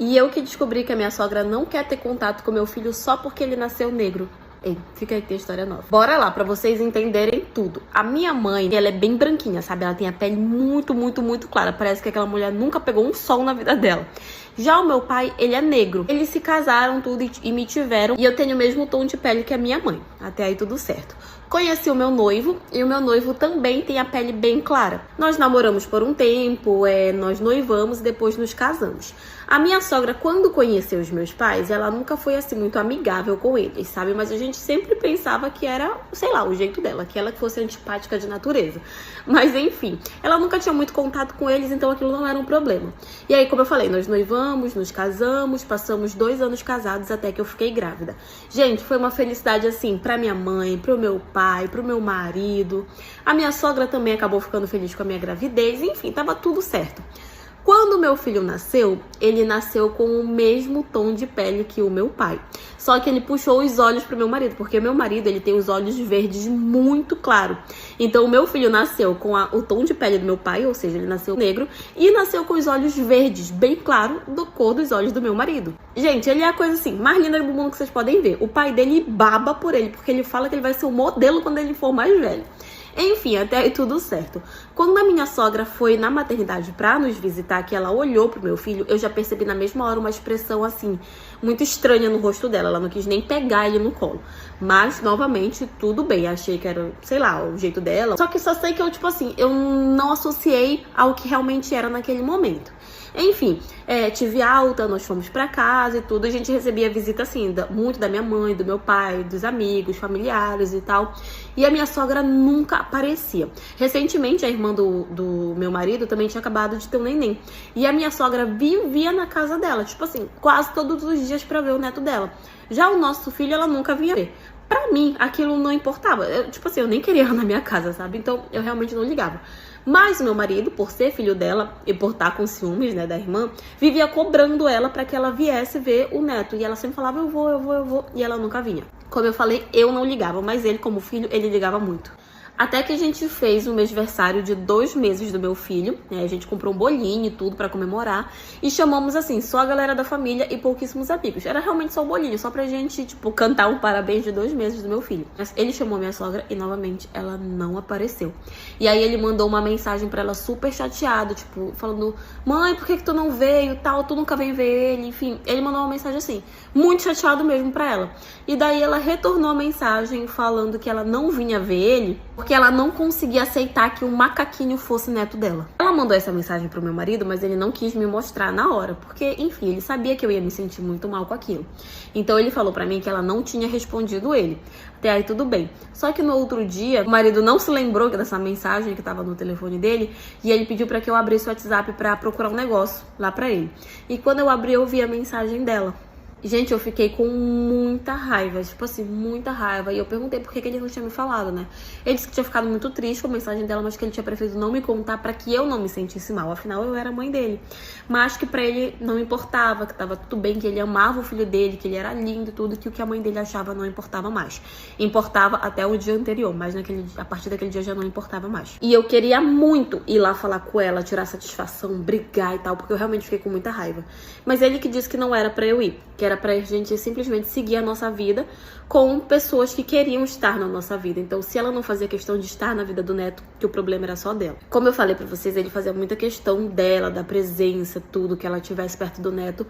E eu que descobri que a minha sogra não quer ter contato com meu filho só porque ele nasceu negro. Ei, fica aí que tem história nova. Bora lá, pra vocês entenderem tudo. A minha mãe, ela é bem branquinha, sabe? Ela tem a pele muito, muito, muito clara. Parece que aquela mulher nunca pegou um sol na vida dela. Já o meu pai, ele é negro. Eles se casaram tudo e me tiveram. E eu tenho o mesmo tom de pele que a minha mãe. Até aí tudo certo. Conheci o meu noivo e o meu noivo também tem a pele bem clara. Nós namoramos por um tempo, nós noivamos e depois nos casamos. A minha sogra, quando conheceu os meus pais, ela nunca foi assim muito amigável com eles, sabe? Mas a gente sempre pensava que era, sei lá, o jeito dela, que ela fosse antipática de natureza. Mas enfim, ela nunca tinha muito contato com eles, então aquilo não era um problema. E aí, como eu falei, nós noivamos, nos casamos, passamos 2 anos casados até que eu fiquei grávida. Gente, foi uma felicidade assim pra minha mãe, pro meu pai, pro meu marido. A minha sogra também acabou ficando feliz com a minha gravidez, enfim, tava tudo certo. Quando meu filho nasceu, ele nasceu com o mesmo tom de pele que o meu pai. Só que ele puxou os olhos pro meu marido, porque meu marido, ele tem os olhos verdes muito claro. Então o meu filho nasceu com o tom de pele do meu pai, ou seja, ele nasceu negro, e nasceu com os olhos verdes, bem claro, do cor dos olhos do meu marido. Gente, ele é a coisa assim, mais linda do mundo que vocês podem ver. O pai dele baba por ele, porque ele fala que ele vai ser o modelo quando ele for mais velho. Enfim, até aí tudo certo. Quando a minha sogra foi na maternidade pra nos visitar, que ela olhou pro meu filho, eu já percebi na mesma hora uma expressão assim, muito estranha no rosto dela. Ela não quis nem pegar ele no colo. Mas, novamente, tudo bem. Achei que era, sei lá, o jeito dela. Só que só sei que eu, tipo assim, eu não associei ao que realmente era naquele momento. Enfim, tive alta, nós fomos pra casa e tudo. A gente recebia visita, assim, muito da minha mãe, do meu pai, dos amigos, familiares e tal. E a minha sogra nunca aparecia. Recentemente, a irmã do meu marido também tinha acabado de ter um neném. E a minha sogra vivia na casa dela, tipo assim, quase todos os dias pra ver o neto dela. Já o nosso filho, ela nunca vinha ver. Pra mim, aquilo não importava. Tipo assim, eu nem queria ela na minha casa, sabe? Então, eu realmente não ligava. Mas o meu marido, por ser filho dela e por estar com ciúmes, né, da irmã, vivia cobrando ela pra que ela viesse ver o neto. E ela sempre falava, eu vou. E ela nunca vinha. Como eu falei, eu não ligava, mas ele, como filho, ele ligava muito. Até que a gente fez o mêsversário de 2 meses do meu filho, né? A gente comprou um bolinho e tudo pra comemorar. E chamamos, assim, só a galera da família e pouquíssimos amigos. Era realmente só o bolinho, só pra gente, tipo, cantar um parabéns de 2 meses do meu filho. Mas ele chamou minha sogra e, novamente, ela não apareceu. E aí ele mandou uma mensagem pra ela super chateado, tipo, falando, mãe, por que tu não veio, tal, tu nunca veio ver ele, enfim. Ele mandou uma mensagem assim, muito chateado mesmo pra ela. E daí ela retornou a mensagem falando que ela não vinha ver ele, porque ela não conseguia aceitar que um macaquinho fosse neto dela. Ela mandou essa mensagem pro meu marido, mas ele não quis me mostrar na hora, porque, enfim, ele sabia que eu ia me sentir muito mal com aquilo. Então ele falou pra mim que ela não tinha respondido ele. Até aí tudo bem. Só que no outro dia, o marido não se lembrou dessa mensagem que tava no telefone dele, e ele pediu pra que eu abrisse o WhatsApp pra procurar um negócio lá pra ele. E quando eu abri, eu vi a mensagem dela. Gente, eu fiquei com muita raiva, tipo assim, muita raiva. E eu perguntei por que ele não tinha me falado, né? Ele disse que tinha ficado muito triste com a mensagem dela, mas que ele tinha preferido não me contar pra que eu não me sentisse mal. Afinal, eu era a mãe dele. Mas que pra ele não importava, que tava tudo bem, que ele amava o filho dele, que ele era lindo e tudo, que o que a mãe dele achava não importava mais. Importava até o dia anterior, mas a partir daquele dia já não importava mais. E eu queria muito ir lá falar com ela, tirar satisfação, brigar e tal, porque eu realmente fiquei com muita raiva. Mas ele que disse que não era pra eu ir, que era pra gente simplesmente seguir a nossa vida com pessoas que queriam estar na nossa vida. Então, se ela não fazia questão de estar na vida do neto, que o problema era só dela. Como eu falei pra vocês, ele fazia muita questão dela, da presença, tudo, que ela estivesse perto do neto.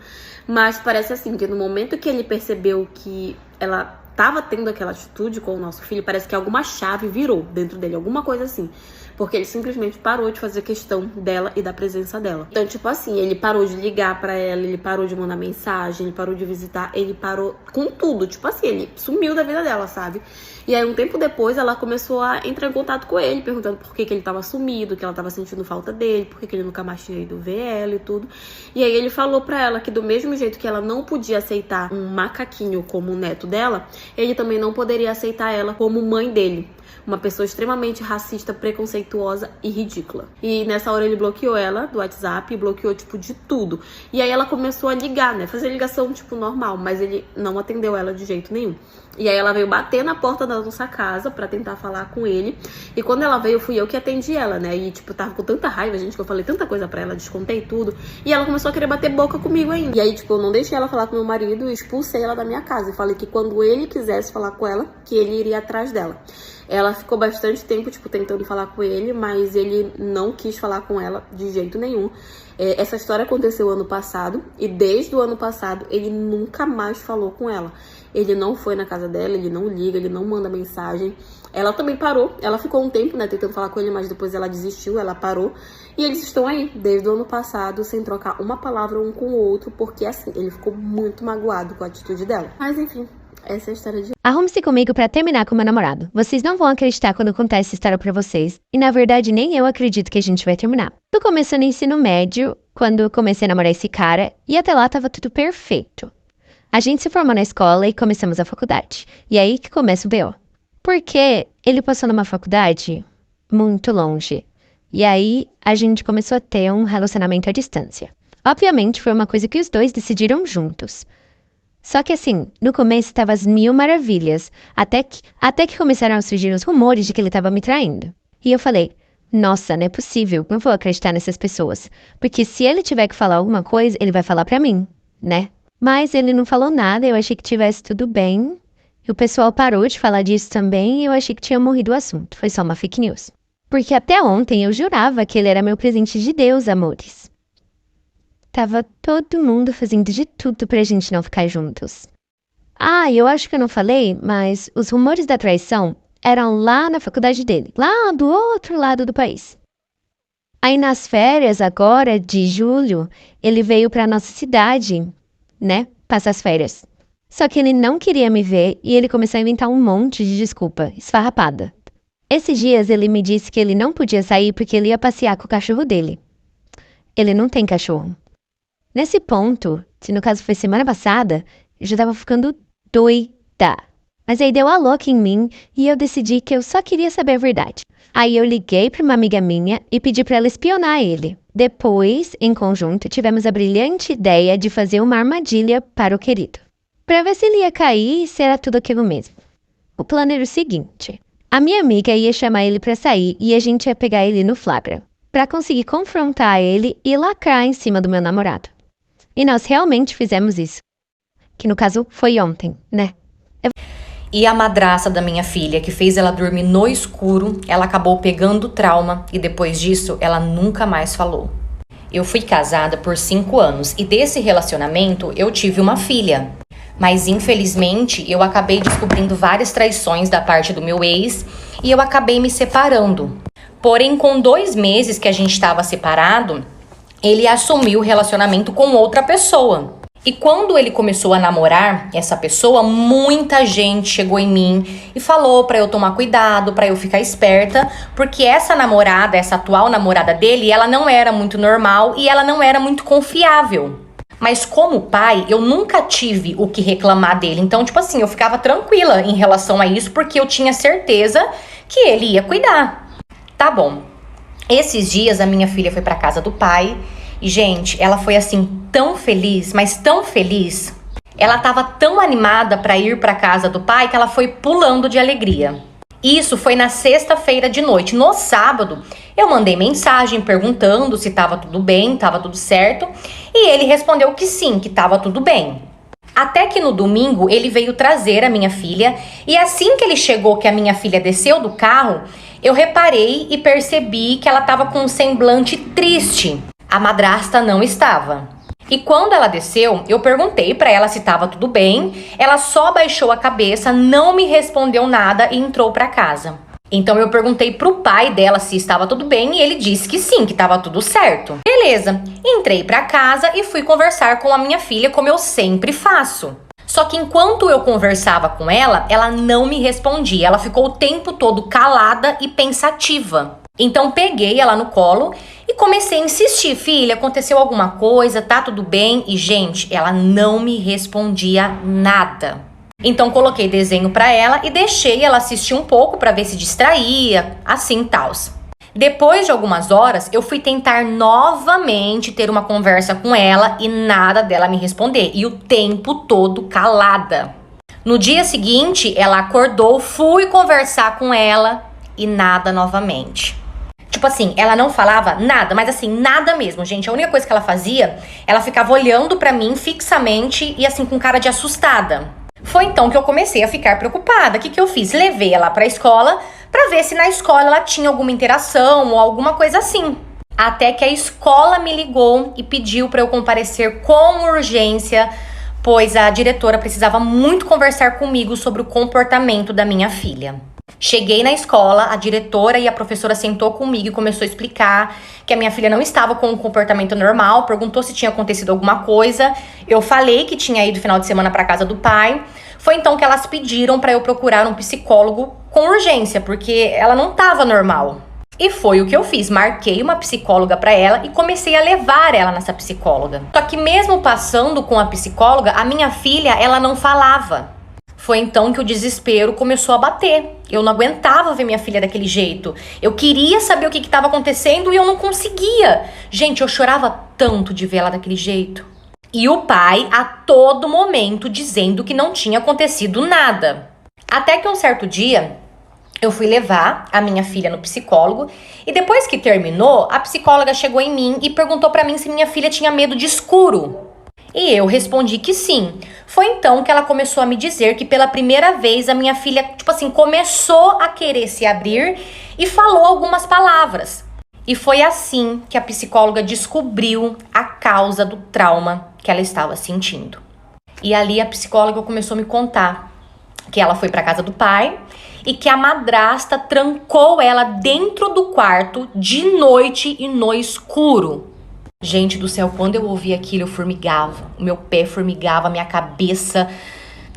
Mas parece assim, que no momento que ele percebeu que ela tava tendo aquela atitude com o nosso filho, parece que alguma chave virou dentro dele, alguma coisa assim. Porque ele simplesmente parou de fazer questão dela e da presença dela. Então, tipo assim, ele parou de ligar pra ela, ele parou de mandar mensagem, ele parou de visitar, ele parou com tudo. Tipo assim, ele sumiu da vida dela, sabe? E aí, um tempo depois, ela começou a entrar em contato com ele, perguntando por que ele tava sumido, que ela tava sentindo falta dele, por que ele nunca mais tinha ido ver ela e tudo. E aí, ele falou pra ela que do mesmo jeito que ela não podia aceitar um macaquinho como o neto dela, ele também não poderia aceitar ela como mãe dele. Uma pessoa extremamente racista, preconceituosa preconceituosa e ridícula. E nessa hora ele bloqueou ela do WhatsApp, bloqueou, tipo, de tudo. E aí ela começou a ligar, né? Fazer ligação, tipo, normal, mas ele não atendeu ela de jeito nenhum. E aí ela veio bater na porta da nossa casa pra tentar falar com ele. E quando ela veio, fui eu que atendi ela, né? E, tipo, tava com tanta raiva, gente, que eu falei tanta coisa pra ela, descontei tudo. E ela começou a querer bater boca comigo ainda. E aí, tipo, eu não deixei ela falar com meu marido e expulsei ela da minha casa. E falei que quando ele quisesse falar com ela, que ele iria atrás dela. Ela ficou bastante tempo, tipo, tentando falar com ele, mas ele não quis falar com ela de jeito nenhum. Essa história aconteceu ano passado, e desde o ano passado ele nunca mais falou com ela. Ele não foi na casa dela, ele não liga, ele não manda mensagem. Ela também parou, ela ficou um tempo, né, tentando falar com ele, mas depois ela desistiu, ela parou. E eles estão aí, desde o ano passado, sem trocar uma palavra um com o outro, porque assim, ele ficou muito magoado com a atitude dela. Mas enfim, essa é a história de... Arrume-se comigo pra terminar com meu namorado. Vocês não vão acreditar quando eu contar essa história pra vocês. E na verdade, nem eu acredito que a gente vai terminar. Tô começando no ensino médio, quando eu comecei a namorar esse cara, e até lá tava tudo perfeito. A gente se formou na escola e começamos a faculdade. E aí que começa o BO. Porque ele passou numa faculdade muito longe. E aí a gente começou a ter um relacionamento à distância. Obviamente foi uma coisa que os dois decidiram juntos. Só que assim, no começo tava as mil maravilhas, até que começaram a surgir os rumores de que ele tava me traindo. E eu falei, nossa, não é possível, não vou acreditar nessas pessoas. Porque se ele tiver que falar alguma coisa, ele vai falar pra mim, né? Mas ele não falou nada, eu achei que tivesse tudo bem. E o pessoal parou de falar disso também e eu achei que tinha morrido o assunto. Foi só uma fake news. Porque até ontem eu jurava que ele era meu presente de Deus, amores. Tava todo mundo fazendo de tudo pra gente não ficar juntos. Ah, eu acho que eu não falei, mas os rumores da traição eram lá na faculdade dele, lá do outro lado do país. Aí nas férias agora, de julho, ele veio pra nossa cidade, né, passar as férias. Só que ele não queria me ver e ele começou a inventar um monte de desculpa, esfarrapada. Esses dias ele me disse que ele não podia sair porque ele ia passear com o cachorro dele. Ele não tem cachorro. Nesse ponto, se no caso foi semana passada, eu já tava ficando doida. Mas aí deu a louca em mim e eu decidi que eu só queria saber a verdade. Aí eu liguei pra uma amiga minha e pedi pra ela espionar ele. Depois, em conjunto, tivemos a brilhante ideia de fazer uma armadilha para o querido. Pra ver se ele ia cair e se era tudo aquilo mesmo. O plano era o seguinte. A minha amiga ia chamar ele pra sair e a gente ia pegar ele no flagra. Pra conseguir confrontar ele e lacrar em cima do meu namorado. E nós realmente fizemos isso. Que no caso foi ontem, né? E a madrasta da minha filha, que fez ela dormir no escuro, ela acabou pegando trauma e depois disso ela nunca mais falou. Eu fui casada por 5 anos e desse relacionamento eu tive uma filha. Mas infelizmente eu acabei descobrindo várias traições da parte do meu ex e eu acabei me separando. Porém, com 2 meses que a gente estava separado, ele assumiu o relacionamento com outra pessoa. E quando ele começou a namorar essa pessoa, muita gente chegou em mim e falou pra eu tomar cuidado, pra eu ficar esperta, porque essa namorada, essa atual namorada dele, ela não era muito normal e ela não era muito confiável. Mas como pai, eu nunca tive o que reclamar dele. Então, tipo assim, eu ficava tranquila em relação a isso, porque eu tinha certeza que ele ia cuidar. Tá bom. Esses dias a minha filha foi pra casa do pai e, gente, ela foi assim tão feliz, mas tão feliz. Ela tava tão animada pra ir pra casa do pai que ela foi pulando de alegria. Isso foi na sexta-feira de noite. No sábado, eu mandei mensagem perguntando se tava tudo bem, tava tudo certo. E ele respondeu que sim, que tava tudo bem. Até que no domingo, ele veio trazer a minha filha. E assim que ele chegou, que a minha filha desceu do carro, eu reparei e percebi que ela tava com um semblante triste. A madrasta não estava. E quando ela desceu, eu perguntei pra ela se tava tudo bem. Ela só baixou a cabeça, não me respondeu nada e entrou pra casa. Então eu perguntei pro pai dela se estava tudo bem e ele disse que sim, que tava tudo certo. Beleza, entrei pra casa e fui conversar com a minha filha como eu sempre faço. Só que enquanto eu conversava com ela, ela não me respondia. Ela ficou o tempo todo calada e pensativa. Então peguei ela no colo e comecei a insistir. Filha, aconteceu alguma coisa? Tá tudo bem? E, gente, ela não me respondia nada. Então coloquei desenho pra ela e deixei ela assistir um pouco pra ver se distraía, assim, tals. Depois de algumas horas, eu fui tentar novamente ter uma conversa com ela e nada dela me responder. E o tempo todo calada. No dia seguinte, ela acordou, fui conversar com ela e nada novamente. Tipo assim, ela não falava nada, mas assim, nada mesmo, gente. A única coisa que ela fazia, ela ficava olhando pra mim fixamente e assim, com cara de assustada. Foi então que eu comecei a ficar preocupada. O que eu fiz? Levei ela pra escola pra ver se na escola ela tinha alguma interação ou alguma coisa assim. Até que a escola me ligou e pediu pra eu comparecer com urgência, pois a diretora precisava muito conversar comigo sobre o comportamento da minha filha. Cheguei na escola, a diretora e a professora sentou comigo e começou a explicar que a minha filha não estava com um comportamento normal, perguntou se tinha acontecido alguma coisa. Eu falei que tinha ido final de semana para casa do pai. Foi então que elas pediram para eu procurar um psicólogo com urgência, porque ela não estava normal. E foi o que eu fiz, marquei uma psicóloga para ela e comecei a levar ela nessa psicóloga. Só que mesmo passando com a psicóloga, a minha filha, ela não falava. Foi então que o desespero começou a bater. Eu não aguentava ver minha filha daquele jeito. Eu queria saber o que estava acontecendo e eu não conseguia. Gente, eu chorava tanto de ver ela daquele jeito. E o pai a todo momento dizendo que não tinha acontecido nada. Até que um certo dia, eu fui levar a minha filha no psicólogo e depois que terminou, a psicóloga chegou em mim e perguntou pra mim se minha filha tinha medo de escuro. E eu respondi que sim. Foi então que ela começou a me dizer que pela primeira vez a minha filha, tipo assim, começou a querer se abrir e falou algumas palavras. E foi assim que a psicóloga descobriu a causa do trauma que ela estava sentindo. E ali a psicóloga começou a me contar que ela foi para casa do pai e que a madrasta trancou ela dentro do quarto de noite e no escuro. Gente do céu, quando eu ouvi aquilo, eu formigava. O meu pé formigava, a minha cabeça...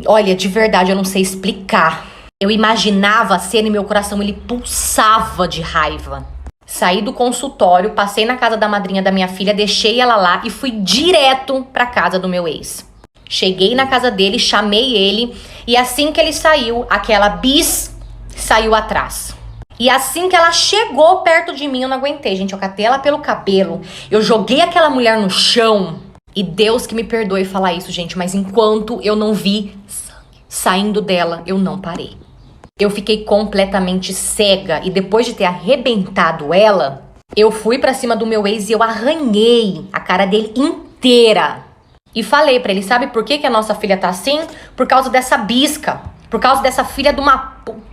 Olha, de verdade, eu não sei explicar. Eu imaginava a cena e meu coração, ele pulsava de raiva. Saí do consultório, passei na casa da madrinha da minha filha, deixei ela lá e fui direto pra casa do meu ex. Cheguei na casa dele, chamei ele e assim que ele saiu, aquela bis saiu atrás. E assim que ela chegou perto de mim, eu não aguentei, gente. Eu catei ela pelo cabelo, eu joguei aquela mulher no chão. E Deus que me perdoe falar isso, gente, mas enquanto eu não vi sangue saindo dela, eu não parei. Eu fiquei completamente cega e depois de ter arrebentado ela, eu fui pra cima do meu ex e eu arranhei a cara dele inteira. E falei pra ele, sabe por que a nossa filha tá assim? Por causa dessa bisca, por causa dessa filha de uma puta.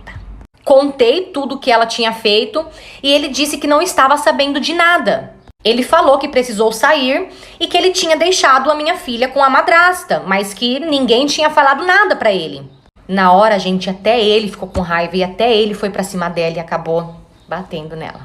Contei tudo que ela tinha feito e ele disse que não estava sabendo de nada. Ele falou que precisou sair e que ele tinha deixado a minha filha com a madrasta, mas que ninguém tinha falado nada pra ele. Na hora, gente, até ele ficou com raiva e até ele foi pra cima dela e acabou batendo nela.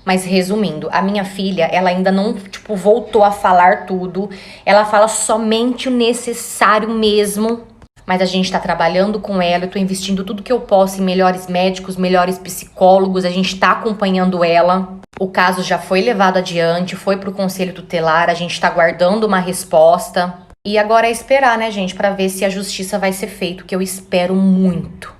Mas resumindo, a minha filha, ela ainda não, voltou a falar tudo. Ela fala somente o necessário mesmo. Mas a gente tá trabalhando com ela, eu tô investindo tudo que eu posso em melhores médicos, melhores psicólogos, a gente tá acompanhando ela. O caso já foi levado adiante, foi pro conselho tutelar, a gente tá aguardando uma resposta. E agora é esperar, né, gente, pra ver se a justiça vai ser feita, que eu espero muito.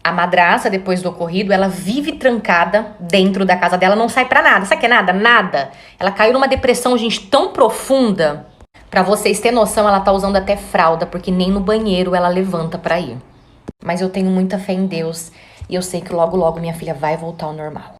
A madrasta, depois do ocorrido, ela vive trancada dentro da casa dela, não sai pra nada. Sabe o que é nada? Nada. Ela caiu numa depressão, gente, tão profunda. Pra vocês terem noção, ela tá usando até fralda, porque nem no banheiro ela levanta pra ir. Mas eu tenho muita fé em Deus e eu sei que logo, logo minha filha vai voltar ao normal.